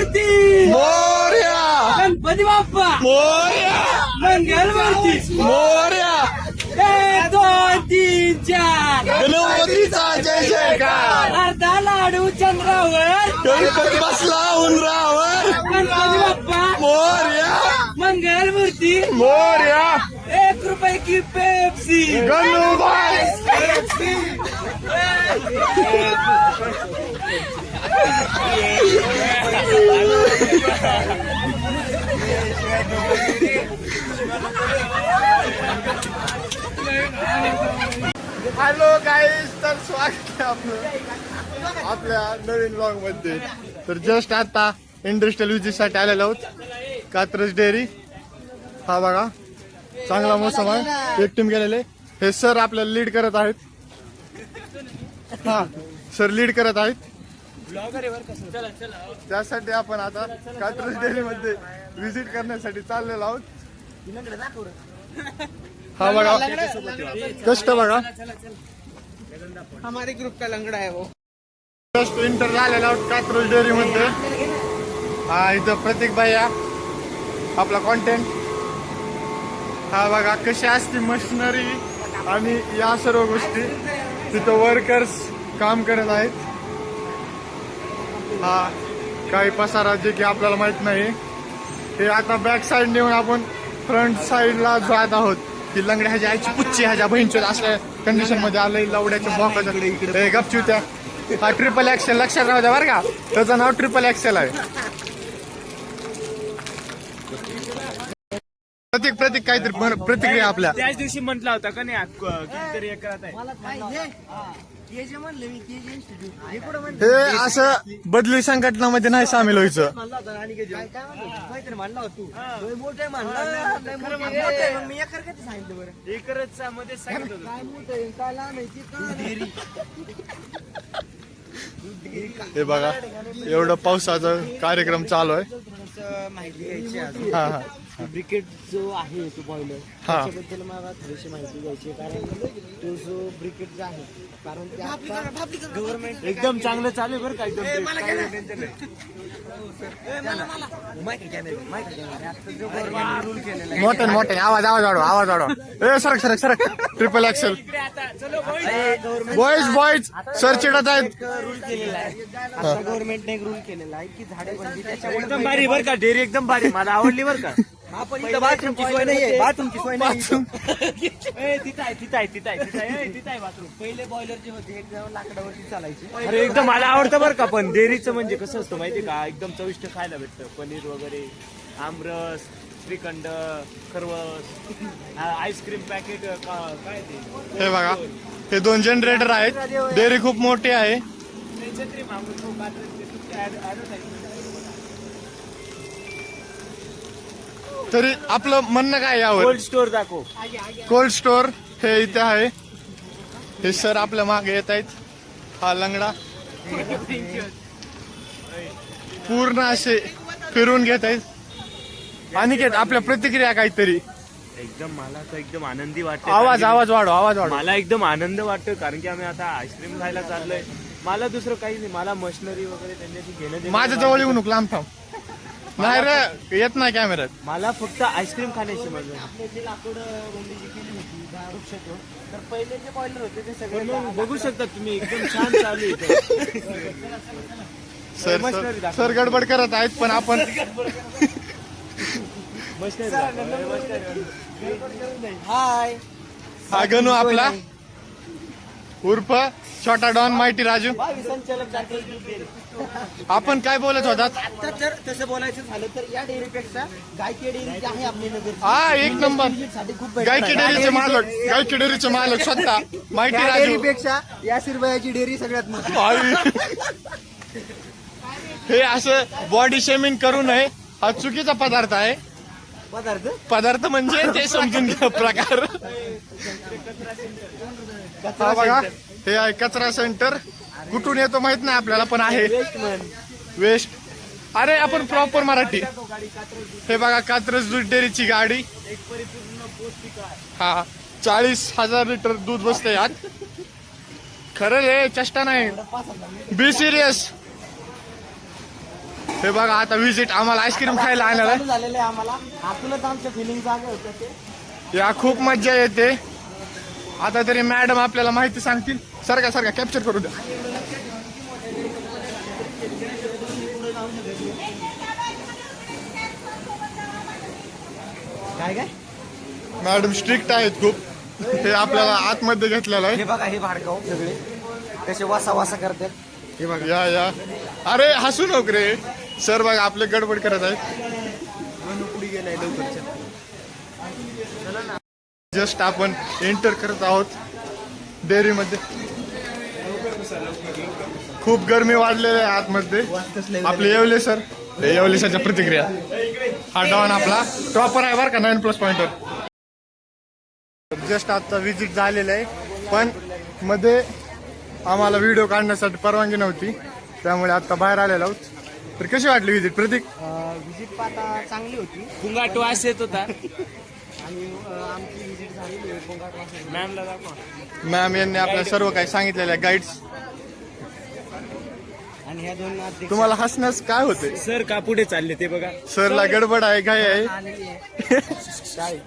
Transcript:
मूर्ती मोरया, गणपती बाप्पा मोरया, मंगल मूर्ती मोरया, 1 2 3 4 गणपतीचा जय जयकार. अर्धा लाडू चंद्रावर गणपती बसला उंदरावर. गणपती बाप्पा मोरया, मंगल मूर्ती मोरया, 1 रुपये की पेप्सी गणुबाई. हॅलो गाईज, तर स्वागत आहे आपलं आपल्या नवीन ब्लॉग मध्ये. तर जस्ट आता इंडस्ट्रियल विजिट साठी आलेलो आहोत कात्रज डेअरी. हा बघा चांगला मोसम आहे. एक टीम गेलेले. हे सर आपल्याला लीड करत आहेत. हा सर लीड करत आहेत. त्यासाठी आपण आता कात्रज डेअरी मध्ये विजिट करण्यासाठी चाललेलो आहोत. हा बघा कष्ट बघा. हमारे ग्रुप का लंगड़ा है वो. जस्ट इंटर झालेला आहोत कात्रज डेअरी मध्ये. हा इथं प्रतीक भैया आपला कॉन्टेंट. हा बघा कशी असते मशिनरी आणि या सर्व गोष्टी. तिथं वर्कर्स काम करत आहेत. हा काही पसारा जे की आपल्याला माहित नाही. हे आता बॅक साइड नेऊन आपण फ्रंट साइडला जात आहोत. की लंगड्या ह्याच्या आईची पुच्ची ह्याच्या बहिणची असल्या कंडिशन मध्ये आलंय. लवड्याच्या बॉकाच्या गपचूत्या. हा ट्रिपल एक्सेल लक्षात राहू द्या बरं का. त्याचं नाव ट्रिपल एक्सेल आहे. प्रतीक काहीतरी प्रतिक्रिया आपल्या. त्याच दिवशी म्हटला होता का नाही कितीतरी एकरात आहे. हे असं बदली संघटनामध्ये नाही सामील व्हायचं. एकरच मध्ये हे बघा एवढं पावसाचा कार्यक्रम चालू आहे. माहिती घ्यायची हा हा ब्रिकेट जो आहे तो बॉयलर हा. त्याच्याबद्दल मला थोडीशी माहिती घ्यायची कारण तो जो ब्रिकेट जो आहे कारण गव्हर्नमेंट एकदम चांगलं चालू आहे बरं का. रूल केलेला आहे. मोठे आवाज वाढवा. ए सरक ट्रिपल एक्सेल. बॉईज सर चिडत आहेत. रूल केलेला आहे. आता गव्हर्नमेंटने एक रूल केलेला आहे की झाडे बंदी त्याच्यामुळे एकदम भारी बरं का. डेअरी एकदम भारी मला आवडली बरं का. हा पण इथं बाथरूमची सोय नाहीये. बाथरूमची सोय नाही. तिथं आहे बाथरूम. पहिले बॉयलर जे होते एकदम लाकडावरती चालायचे. अरे एकदम मला आवडतं बरं का. पण डेअरीचं म्हणजे कसं असतं माहितीये का. एकदम चविष्ट खायला भेटतं. पनीर वगैरे, आमरस, श्रीखंड, खरवस, आईस्क्रीम पॅकेट काय ते. हे बघा हे 2 जनरेटर आहेत. डेअरी खूप मोठी आहे. तरी आपलं म्हणणं काय यावर. कोल्ड स्टोर दाखव. कोल्ड स्टोर हे इथे आहे. हे सर आपल्या मागे येत आहेत. हा लंगडा पूर्ण असे फिरून घेत आहेत. अनिकेत आपल्या प्रतिक्रिया काहीतरी. एकदम मला तर एकदम आनंदी वाटतं. आवाज वाढव. मला एकदम आनंद वाटतो कारण की आम्ही आता आईस्क्रीम खायला चाललोय. मला दुसरं काही नाही. मला मशिनरी वगैरे त्यांच्याशी घेणं माझ्या जवळ येऊ नको लांब थांब. नाही रे येत नाही कॅमेऱ्यात. मला फक्त आईस्क्रीम खाण्याची मजा. आपले जे लाकूड रुंदी जी केली होती वृक्षातून तर पहिले जे बॉयलर होते ते सगळे बघू शकता तुम्ही एकदम छान चालू आहे. सर गडबड करत आहेत पण आपण हाय हा गणू आपला उर्फ छोटा डॉन माहिती राजू. संचालक आपण काय बोलत होतात. आता जर तसं बोलायचं झालं तर या डेअरीपेक्षा गायकी डेअरी जी आहे आपली नगर हा एक नंबर. खूप गायकी डेअरीचे मालक स्वतः माहिती राजू. डेअरीपेक्षा या शिरबायाची डेअरी सगळ्यात मोठी. हे असं बॉडी शेमिंग करू नये. हा चुकीचा पदार्थ आहे. पदार्थ म्हणजे ते समजून घ्या प्रकार. हा बघा हे आहे कचरा सेंटर. कुठून येतो माहित नाही आपल्याला पण आहे वेस्ट. अरे आपण प्रॉपर मराठी. हे बघा कात्रज दूध डेअरीची गाडी. हा 40,000 लिटर दूध बसते यात. खरं रे चेष्टा नाही. Be serious. हे बघा आता व्हिजिट आम्हाला आईस्क्रीम खायला आणणार आहे. चालू झालेलं आहे आम्हाला. आतूनच आमच्या फिलिंग जागे होतं ते. या खूप मज्जा येते. आता तरी मॅडम आपल्याला माहिती सांगतील. सारखा कॅप्चर करू द्या. काय मॅडम स्ट्रिक्ट आहेत खूप. हे आपल्याला आतमध्ये घेतलेलं आहे. हे बघा हे भाडकाव सगळे कसे वासा करतात. हे बघा या अरे हसू नको रे सर. बघा आपले गडबड करत आहेत. पुढे गेलाय लवकरच्या. जस्ट आपण एंटर करत आहोत डेअरीमध्ये. खूप गरमी वाढलेली आहे आतमध्ये. आपले येवले सर. येवले सरच्या प्रतिक्रिया. हा डॉन आपला टॉपर आहे बरं का 9+ पॉइंटवर. जस्ट आता विजिट झालेलं आहे पण मध्ये आम्हाला व्हिडिओ काढण्यासाठी परवानगी नव्हती त्यामुळे आता बाहेर आलेलो आहोत. तर कशी वाटली विजिट प्रतीक? विजिट पाहता चांगली होती पुंगाट वास येत होता. आणि आमची विजिट झालेली आहे कोंगाट वासा. मॅमला दाखवा. मॅम यांनी आपल्याला सर्व काही सांगितलेलं आहे गाईड्स. आणि ह्या दोन अध्यक्ष तुम्हाला हसण्यास काय होते? सर का पुढे चालले ते बघा. सरला गडबड आहे घाई आहे. आलेली आहे. काय